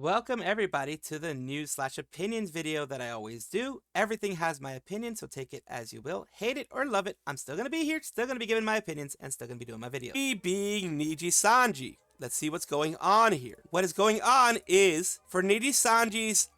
Welcome everybody to the news/opinions video that I always do. Everything has my opinion, so take it as you will. Hate it or love it, I'm still gonna be here, still gonna be giving my opinions, and still gonna be doing my video. Me being Nijisanji. Let's see what's going on here. What is going on is, for Nijisanji's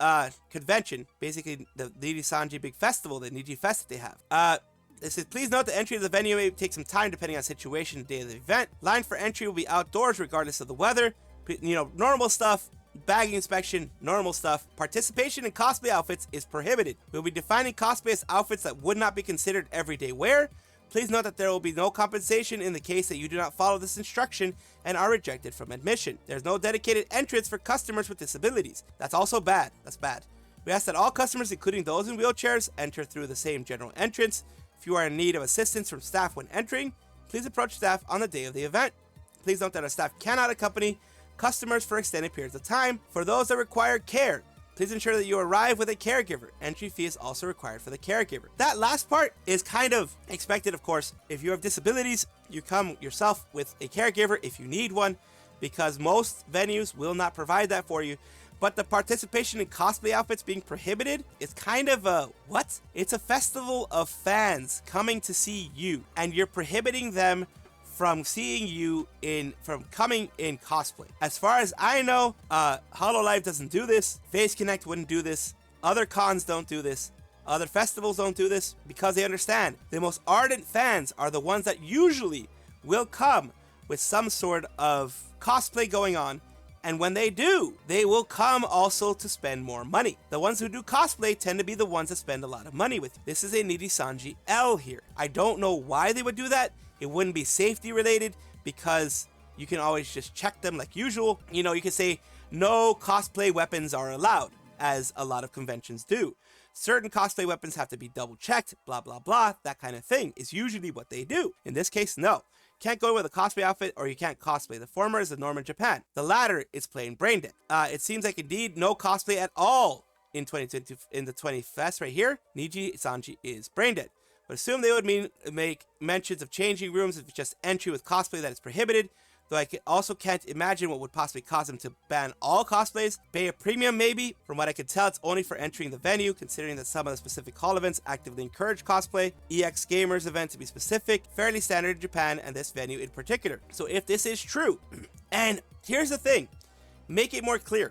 convention, basically the Nijisanji big festival, the Niji Fest that they have. It says, please note the entry to the venue may take some time depending on situation and day of the event. Line for entry will be outdoors regardless of the weather. You know, normal stuff. Bagging inspection, normal stuff. Participation in cosplay outfits is prohibited. We'll be defining cosplay as outfits that would not be considered everyday wear. Please note that there will be no compensation in the case that you do not follow this instruction and are rejected from admission. There's no dedicated entrance for customers with disabilities. That's also bad. That's bad. We ask that all customers, including those in wheelchairs, enter through the same general entrance. If you are in need of assistance from staff when entering, please approach staff on the day of the event. Please note that our staff cannot accompany customers for extended periods of time. For those that require care, please ensure that you arrive with a caregiver. Entry fee is also required for the caregiver. That last part is kind of expected, of course. If you have disabilities, you come yourself with a caregiver if you need one, because most venues will not provide that for you. But the participation in cosplay outfits being prohibited is kind of a, what? It's a festival of fans coming to see you, and you're prohibiting them from seeing you from coming in cosplay. As far as I know, Hololive doesn't do this. Face Connect wouldn't do this. Other cons don't do this. Other festivals don't do this because they understand the most ardent fans are the ones that usually will come with some sort of cosplay going on. And when they do, they will come also to spend more money. The ones who do cosplay tend to be the ones that spend a lot of money with you. This is a Nijisanji L here. I don't know why they would do that. It wouldn't be safety related because you can always just check them like usual. You know, you can say no cosplay weapons are allowed, as a lot of conventions do. Certain cosplay weapons have to be double checked, blah, blah, blah. That kind of thing is usually what they do. In this case, no. Can't go with a cosplay outfit or you can't cosplay. The former is the norm in Japan. The latter is plain brain dead. It seems like indeed no cosplay at all in 2020 in the 20 Fest right here. Nijisanji is brain dead. But assume they would make mentions of changing rooms if it's just entry with cosplay that is prohibited. Though I also can't imagine what would possibly cause them to ban all cosplays. Pay a premium maybe. From what I can tell, it's only for entering the venue, considering that some of the specific hall events actively encourage cosplay. EX Gamers event to be specific, fairly standard in Japan and this venue in particular. So if this is true, and here's the thing, make it more clear.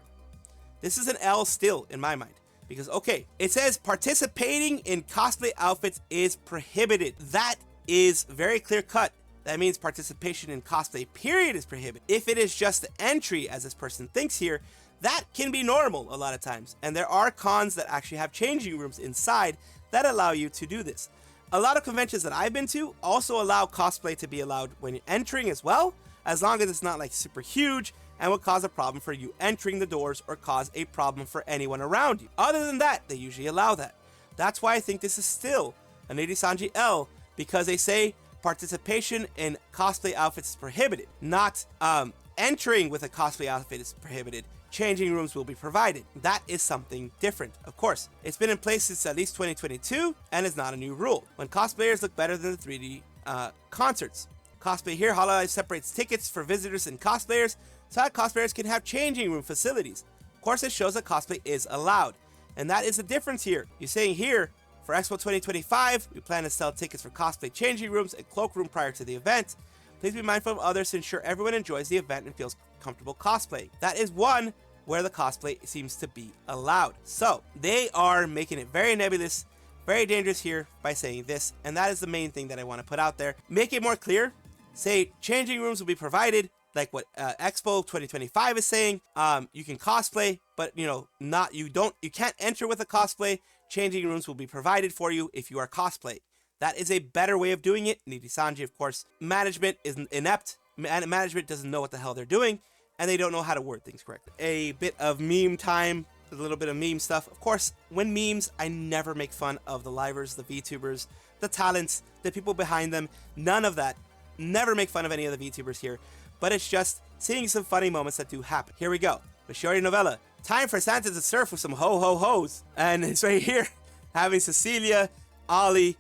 This is an L still in my mind. Because, okay, it says participating in cosplay outfits is prohibited. That is very clear cut. That means participation in cosplay period is prohibited. If it is just the entry, as this person thinks here, that can be normal a lot of times. And there are cons that actually have changing rooms inside that allow you to do this. A lot of conventions that I've been to also allow cosplay to be allowed when you're entering as well, as long as it's not like super huge and would cause a problem for you entering the doors or cause a problem for anyone around you. Other than that, they usually allow that. That's why I think this is still a Nijisanji L, because they say participation in cosplay outfits is prohibited, not entering with a cosplay outfit is prohibited. Changing rooms will be provided. That is something different, of course. It's been in place since at least 2022 and is not a new rule. When cosplayers look better than the 3D concerts. Cosplay here, Hololive separates tickets for visitors and cosplayers so that cosplayers can have changing room facilities. Of course, it shows that cosplay is allowed. And that is the difference here. You're saying here, for Expo 2025, we plan to sell tickets for cosplay changing rooms and cloakroom prior to the event. Please be mindful of others to ensure everyone enjoys the event and feels comfortable cosplaying. That is one where the cosplay seems to be allowed. So, they are making it very nebulous, very dangerous here by saying this, and that is the main thing that I want to put out there. Make it more clear. Say changing rooms will be provided, like what Expo 2025 is saying. You can cosplay, but you can't enter with a cosplay. Changing rooms will be provided for you if you are cosplay. That is a better way of doing it. Nijisanji, of course, management is inept. Management doesn't know what the hell they're doing, and they don't know how to word things correctly. A bit of meme time, a little bit of meme stuff. Of course, when memes, I never make fun of the livers, the VTubers, the talents, the people behind them. None of that. Never make fun of any of the VTubers here, but it's just seeing some funny moments that do happen. Here we go. The Shiori novella. Time for Santa to surf with some ho-ho-hos. And it's right here, having Cecilia, Ollie,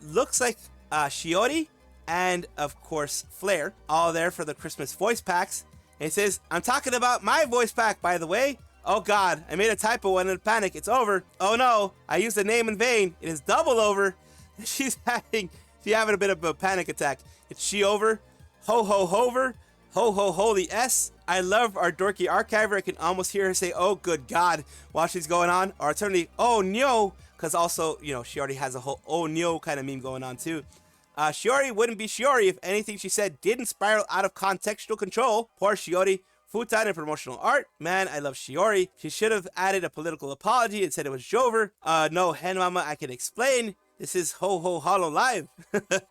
looks like Shiori, and of course Flair, all there for the Christmas voice packs. And he says, I'm talking about my voice pack, by the way. Oh god, I made a typo and in a panic. It's over. Oh no, I used the name in vain. It is double over. She's having a bit of a panic attack. It's she over. Ho ho hover. Ho ho holy S. I love our dorky archiver. I can almost hear her say, oh good god, while she's going on. Or alternatively, oh no. Because also, you know, she already has a whole oh no kind of meme going on too. Shiori wouldn't be Shiori if anything she said didn't spiral out of contextual control. Poor Shiori. Futon and promotional art. Man, I love Shiori. She should have added a political apology and said it was Jover. No, Hen Mama, I can explain. This is ho ho Hololive.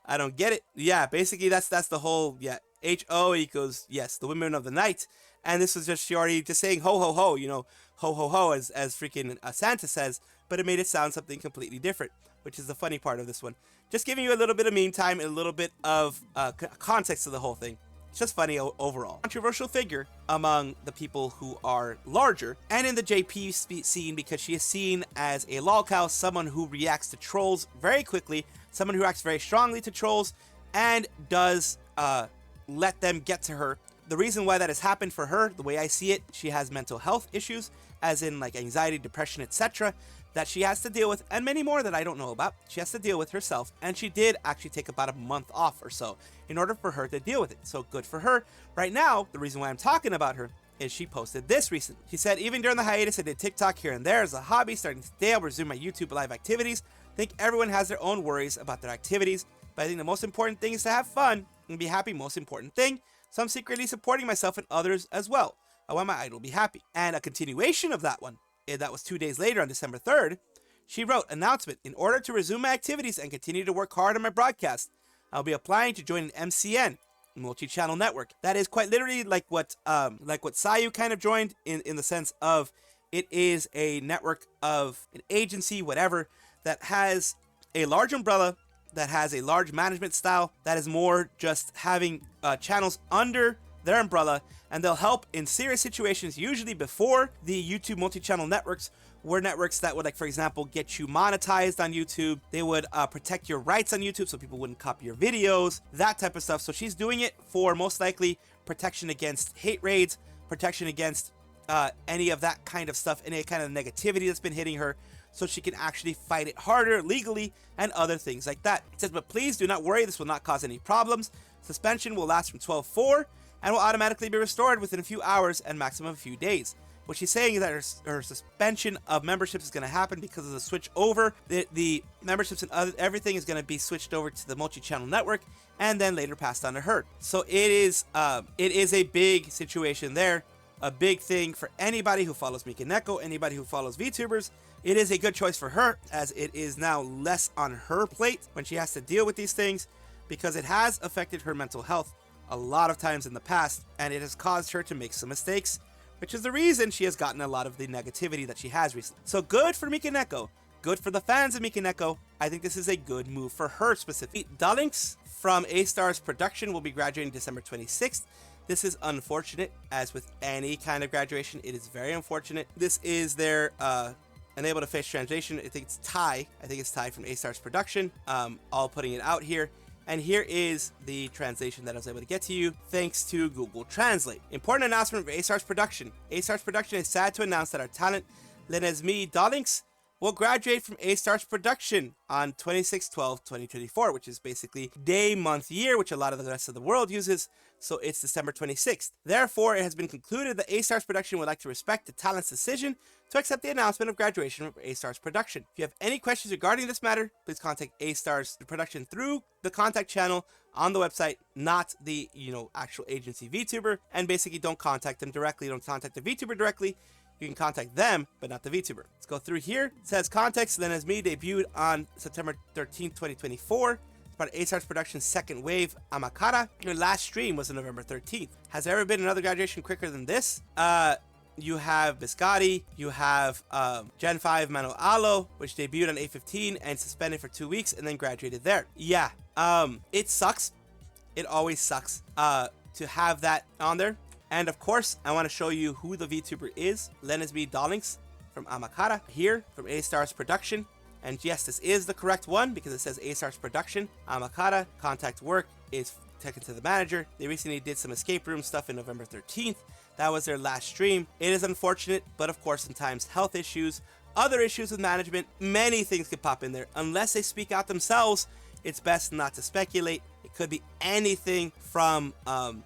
I don't get it. Yeah, basically that's the whole, yeah. H-O equals, yes, the women of the night. And this was just Shiori just saying ho ho ho, you know, ho ho ho as freaking Santa says, but it made it sound something completely different, which is the funny part of this one. Just giving you a little bit of meme time and a little bit of context to the whole thing. It's just funny overall. Controversial figure among the people who are larger and in the JP scene because she is seen as a lolcow, someone who reacts to trolls very quickly, someone who acts very strongly to trolls and does let them get to her. The reason why that has happened for her, the way I see it, she has mental health issues, as in like anxiety, depression, etc., that she has to deal with, and many more that I don't know about. She has to deal with herself, and she did actually take about a month off or so in order for her to deal with it. So good for her. Right now, the reason why I'm talking about her is she posted this recently. She said, even during the hiatus, I did TikTok here and there as a hobby. Starting today, I'll resume my YouTube live activities. I think everyone has their own worries about their activities, but I think the most important thing is to have fun and be happy. Most important thing. So I'm secretly supporting myself and others as well. I want my idol to be happy. And a continuation of that one, that was 2 days later on December 3rd, she wrote, announcement, in order to resume my activities and continue to work hard on my broadcast, I'll be applying to join an MCN, multi-channel network. That is quite literally like what Sayu kind of joined in the sense of it is a network of an agency, whatever, that has a large umbrella, that has a large management style, that is more just having channels under their umbrella, and they'll help in serious situations, usually before the YouTube multi-channel networks were networks that would, like, for example, get you monetized on YouTube. They would protect your rights on YouTube so people wouldn't copy your videos, that type of stuff. So she's doing it for most likely protection against hate raids, protection against any of that kind of stuff, any kind of negativity that's been hitting her, so she can actually fight it harder legally and other things like that. It says, but please do not worry, this will not cause any problems. Suspension will last from 12/4 and will automatically be restored within a few hours and maximum a few days. What she's saying is that her suspension of memberships is going to happen because of the switch over. The memberships and everything is going to be switched over to the multi-channel network and then later passed on to her. So it is a big situation there, a big thing for anybody who follows Mikeneko, anybody who follows VTubers. It is a good choice for her, as it is now less on her plate when she has to deal with these things, because it has affected her mental health a lot of times in the past, and it has caused her to make some mistakes, which is the reason she has gotten a lot of the negativity that she has recently. So good for Mikeneko, good for the fans of Mikeneko. I think this is a good move for her specifically. Dalinks from AStars production will be graduating December 26th. This is unfortunate, as with any kind of graduation, it is very unfortunate. This is their unable to face translation. I think it's Thai. I think it's Thai from AStars production. All putting it out here. And here is the translation that I was able to get to you thanks to Google Translate. Important announcement for AStars production. AStars production is sad to announce that our talent, Lenezmee Dalinks, will graduate from AStars production on 26/12/2024, which is basically day, month, year, which a lot of the rest of the world uses. So it's December 26th. Therefore, it has been concluded that AStars production would like to respect the talent's decision to accept the announcement of graduation from AStars production. If you have any questions regarding this matter, please contact AStars production through the contact channel on the website, not the, actual agency VTuber. And basically don't contact them directly. Don't contact the VTuber directly. You can contact them, but not the VTuber. Let's go through here. It says context. Lenezmee debuted on September 13th, 2024. It's part of AStars Production's second wave, Amakara. Your last stream was on November 13th. Has there ever been another graduation quicker than this? You have Biscotti, you have Gen 5 Mano Alo, which debuted on 8/15 and suspended for 2 weeks and then graduated there. Yeah, it sucks. It always sucks to have that on there. And of course, I want to show you who the VTuber is. Lenezmee Dalinks from Amakara here from AStars Production. And yes, this is the correct one because it says AStars Production. Amakara, contact work is taken to the manager. They recently did some escape room stuff in November 13th. That was their last stream. It is unfortunate, but of course sometimes health issues, other issues with management, many things could pop in there. Unless they speak out themselves, it's best not to speculate. It could be anything from,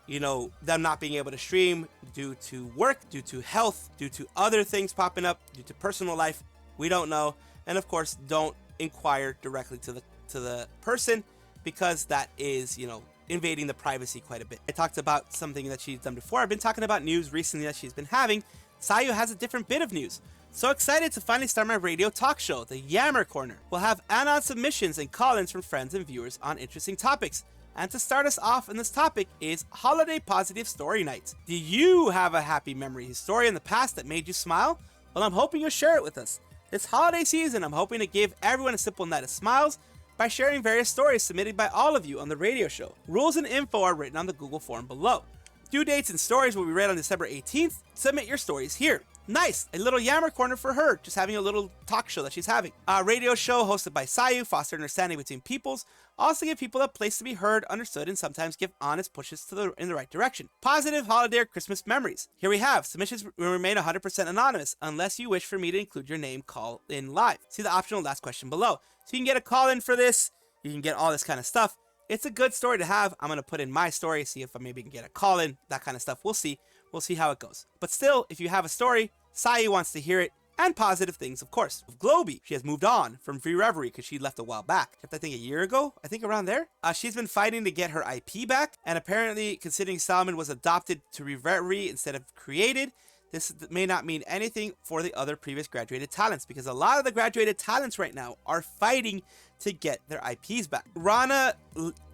you know, them not being able to stream due to work, due to health, due to other things popping up, due to personal life. We don't know. And of course, don't inquire directly to the person, because that is, you know, invading the privacy quite a bit. I talked about something that she's done before. I've been talking about news recently that she's been having. Sayu has a different bit of news. So excited to finally start my radio talk show, the Yammer Corner. We'll have anon submissions and call-ins from friends and viewers on interesting topics. And to start us off in this topic is holiday positive story nights. Do you have a happy memory story in the past that made you smile? Well, I'm hoping you'll share it with us. This holiday season, I'm hoping to give everyone a simple night of smiles by sharing various stories submitted by all of you on the radio show. Rules and info are written on the Google form below. Due dates and stories will be read on December 18th. Submit your stories here. Nice, a little Yammer Corner for her, just having a little talk show that she's having. A radio show hosted by Sayu, foster understanding between peoples, also give people a place to be heard, understood, and sometimes give honest pushes in the right direction. Positive holiday or Christmas memories. Here we have, submissions will remain 100% anonymous, unless you wish for me to include your name call in live. See the optional last question below. So you can get a call in for this, you can get all this kind of stuff. It's a good story to have. I'm going to put in my story, see if I maybe can get a call in, that kind of stuff. We'll see. We'll see how it goes. But still, if you have a story, Sayu wants to hear it, and positive things, of course. With Globy, she has moved on from Vreverie because she left a while back. I think a year ago, I think around there. She's been fighting to get her IP back, and apparently, considering Salmon was adopted to Vreverie instead of created, this may not mean anything for the other previous graduated talents, because a lot of the graduated talents right now are fighting to get their IPs back. Rana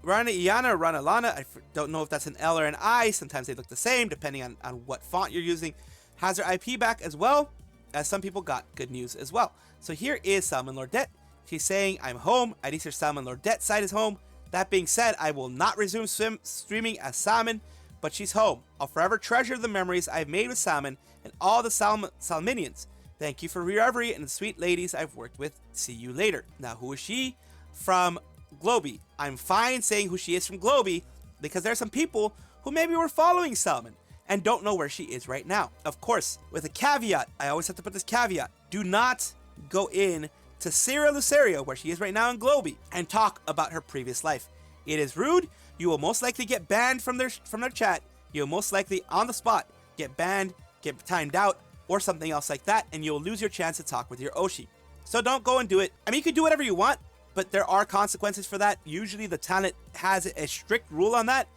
Lana, I don't know if that's an L or an I, sometimes they look the same depending on what font you're using, has her IP back as well, as some people got good news as well. So here is Salmon Lordette. She's saying, I'm home, at least her Salmon Lordette side is home. That being said, I will not resume streaming as Salmon, but she's home. I'll forever treasure the memories I've made with Salmon and all the Salminians. Thank you for Vreverie and the sweet ladies I've worked with. See you later. Now, who is she? From Globy. I'm fine saying who she is from Globy because there are some people who maybe were following Salmon and don't know where she is right now. Of course, with a caveat, I always have to put this caveat. Do not go in to Sierra Luceria, where she is right now in Globy, and talk about her previous life. It is rude. You will most likely get banned from their chat. You'll most likely, on the spot, get banned, get timed out, or something else like that, and you'll lose your chance to talk with your Oshi. So don't go and do it. I mean, you can do whatever you want, but there are consequences for that. Usually the talent has a strict rule on that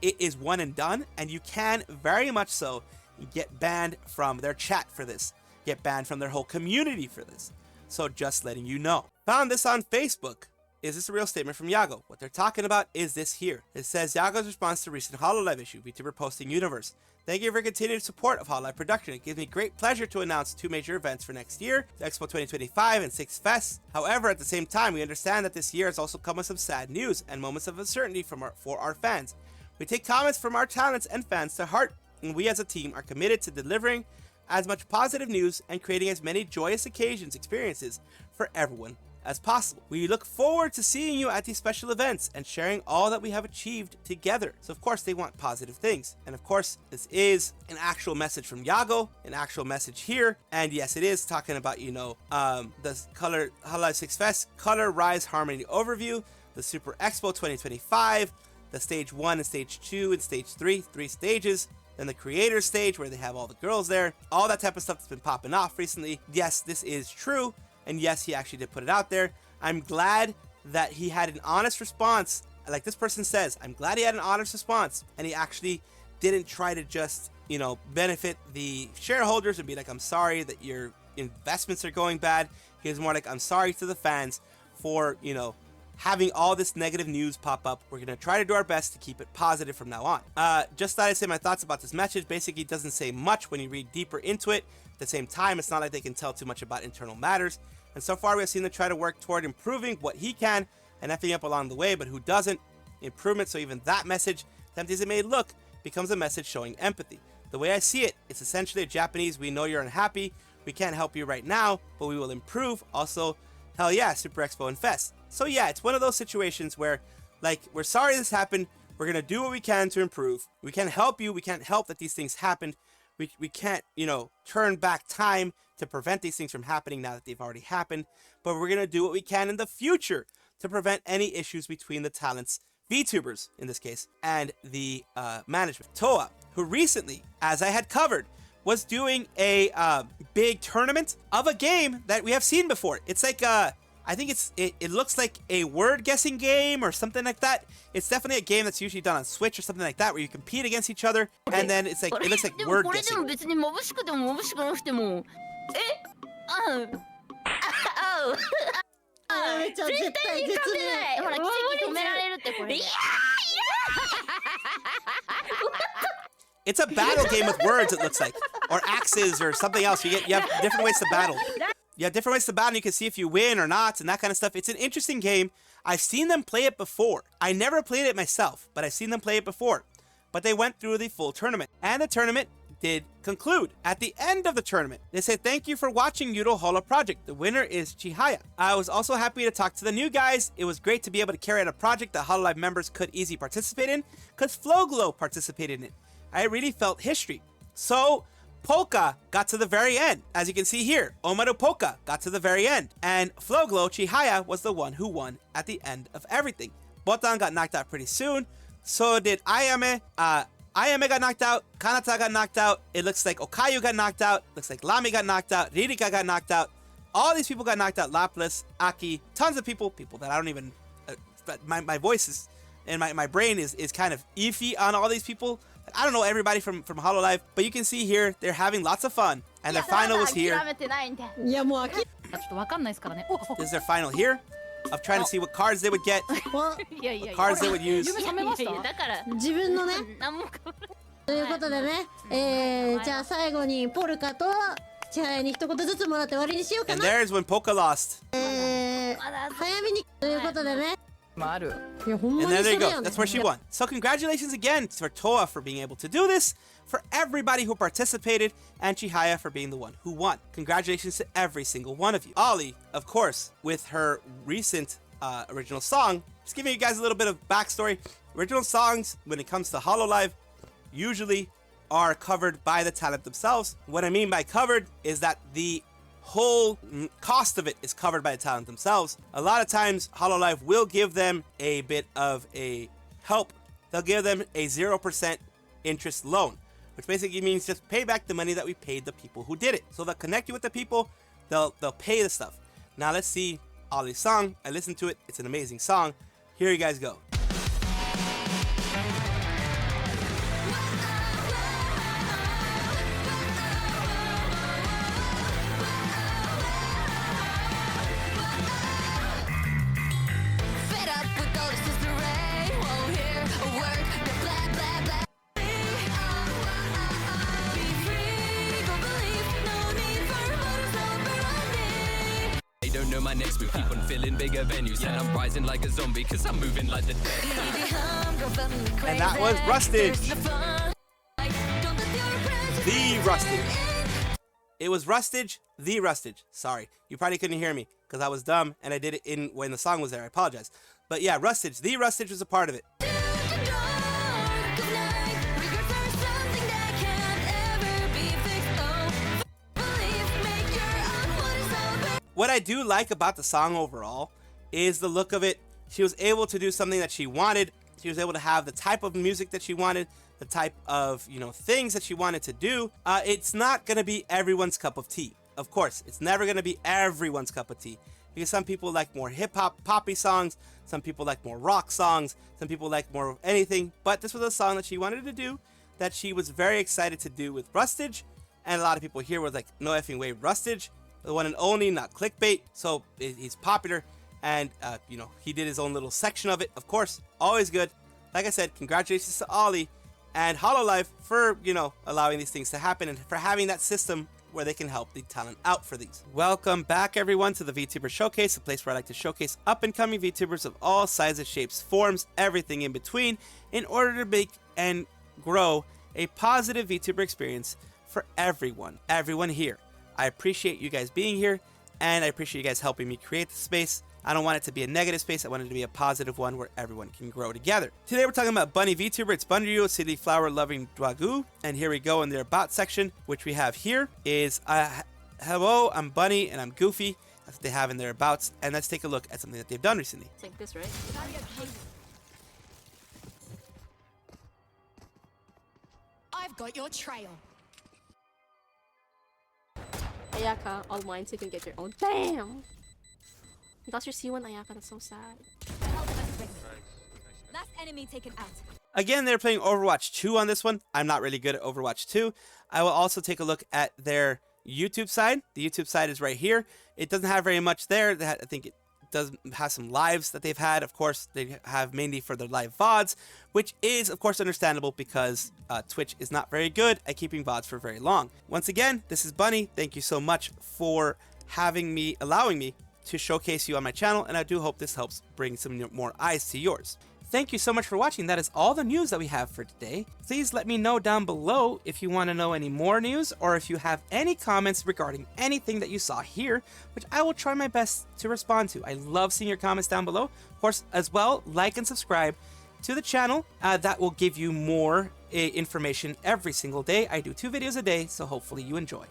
it is one and done, and you can very much so get banned from their chat for this, get banned from their whole community for this. So just letting you know. Found this on Facebook. Is this a real statement from Yagoo? What they're talking about is this here. It says Yagoo's response to recent Hololive issue, Vtuber posting universe. Thank you for your continued support of Hololive production. It gives me great pleasure to announce 2 major events for next year, the Expo 2025 and 6 Fest. However, at the same time, we understand that this year has also come with some sad news and moments of uncertainty for our fans. We take comments from our talents and fans to heart, and we as a team are committed to delivering as much positive news and creating as many joyous experiences for everyone as possible. We look forward to seeing you at these special events and sharing all that we have achieved together. So of course they want positive things. And of course this is an actual message from Yagoo, an actual message here. And yes, it is talking about, you know, the Hololive 6 Fest, Color, Rise, Harmony overview, the Super Expo 2025, the stage 1 and stage 2 and stage 3 stages, then the creator stage where they have all the girls there, all that type of stuff that's been popping off recently. Yes, this is true, and yes, he actually did put it out there. I'm glad that he had an honest response. Like this person says, I'm glad he had an honest response, and he actually didn't try to just, you know, benefit the shareholders and be like, I'm sorry that your investments are going bad. He was more like, I'm sorry to the fans for, you know, having all this negative news pop up. We're going to try to do our best to keep it positive from now on. Just thought I'd say my thoughts about this message. Basically, it doesn't say much when you read deeper into it. At the same time, it's not like they can tell too much about internal matters. And so far, we have seen them try to work toward improving what he can and effing up along the way, but who doesn't? Improvement. So even that message, as empty as it may look, becomes a message showing empathy. The way I see it, it's essentially a Japanese, we know you're unhappy, we can't help you right now, but we will improve. Also, hell yeah, Super Expo and Fest. So yeah, it's one of those situations where, like, we're sorry this happened, we're going to do what we can to improve. We can't help you, we can't help that these things happened, we can't, you know, turn back time to prevent these things from happening now that they've already happened. But we're going to do what we can in the future to prevent any issues between the talents, VTubers in this case, and the management. Towa, who recently, as I had covered, was doing a big tournament of a game that we have seen before. It's like I think it looks like a word guessing game or something like that. It's definitely a game that's usually done on Switch or something like that, where you compete against each other, and then it's like it looks like word guessing. It's a battle game with words, it looks like, or axes or something else. You have different ways to battle. You have different ways to battle, and you can see if you win or not, and that kind of stuff. It's an interesting game. I've seen them play it before. I never played it myself, but I've seen them play it before. But they went through the full tournament, and the tournament did conclude. At the end of the tournament, they said, "Thank you for watching Yudo Holo Project. The winner is Chihaya." I was also happy to talk to the new guys. It was great to be able to carry out a project that Hololive members could easily participate in, because Flowglow participated in it. I really felt history. So Polka got to the very end. As you can see here, Omaru Polka got to the very end. And Flowglow Chihaya was the one who won at the end of everything. Botan got knocked out pretty soon. So did Ayame. Ayame got knocked out. Kanata got knocked out. It looks like Okayu got knocked out. Looks like Lami got knocked out. Ririka got knocked out. All these people got knocked out. Lapras, Aki, tons of people that I don't even... my voice is... and my brain is kind of iffy on all these people. I don't know everybody from Hololive, but you can see here they're having lots of fun, and the final was here. This is their final here of trying to see what cards they would get, what cards they would use. And there's when Polka lost. And there you go. That's where she won. So congratulations again for Towa for being able to do this, for everybody who participated, and Chihaya for being the one who won. Congratulations to every single one of you. Ollie, of course, with her recent original song. Just giving you guys a little bit of backstory. Original songs, when it comes to Hololive, usually are covered by the talent themselves. What I mean by covered is that the whole cost of it is covered by the talent themselves. A lot of times Hololive will give them a bit of a help. They'll give them a 0% interest loan, which basically means just pay back the money that we paid the people who did it. So they'll connect you with the people, they'll pay the stuff. Now let's see Ollie's song. I listened to it, it's an amazing song. Here you guys go. Know my next move, keep on filling bigger venues, and I'm rising like a zombie cause I'm moving like the dead. And that was Rustage. The Rustage. It was Rustage, the Rustage. Sorry, you probably couldn't hear me because I was dumb and I did it when the song was there. I apologize. But yeah, Rustage, the Rustage was a part of it. What I do like about the song overall is the look of it. She was able to do something that she wanted. She was able to have the type of music that she wanted, the type of, things that she wanted to do. It's not going to be everyone's cup of tea. Of course, it's never going to be everyone's cup of tea, because some people like more hip-hop, poppy songs. Some people like more rock songs. Some people like more of anything. But this was a song that she wanted to do, that she was very excited to do with Rustage. And a lot of people here was like, no effing way, Rustage. The one and only, not clickbait. So he's popular, and he did his own little section of it. Of course, always good. Like I said, congratulations to Ollie and Hololive for allowing these things to happen, and for having that system where they can help the talent out for these. Welcome back, everyone, to the VTuber Showcase, a place where I like to showcase up-and-coming VTubers of all sizes, shapes, forms, everything in between, in order to make and grow a positive VTuber experience for everyone here. I appreciate you guys being here, and I appreciate you guys helping me create the space I don't want it to be a negative space. I want it to be a positive one where everyone can grow together. Today we're talking about Bunny Vtuber. It's Bunryu, City Flower Loving Yagoo. And here we go in their about section, which we have here is, hello, I'm Bunny and I'm Goofy. That's what they have in their abouts. And let's take a look at something that they've done recently. It's like this, right? I've got your trail. Ayaka, all mine so you can get your own. Damn! That's your C1 Ayaka, that's so sad. Last enemy taken out. Again, they're playing Overwatch 2 on this one. I'm not really good at Overwatch 2. I will also take a look at their YouTube side. The YouTube side is right here. It doesn't have very much there. I think it does have some lives that they've had. Of course, they have mainly for their live VODs, which is, of course, understandable because Twitch is not very good at keeping VODs for very long. Once again, this is Bunny. Thank you so much for allowing me to showcase you on my channel, and I do hope this helps bring some more eyes to yours. Thank you so much for watching. That is all the news that we have for today. Please let me know down below if you want to know any more news or if you have any comments regarding anything that you saw here, which I will try my best to respond to. I love seeing your comments down below. Of course, as well, like and subscribe to the channel. That will give you more information every single day. I do 2 videos a day, so hopefully you enjoy.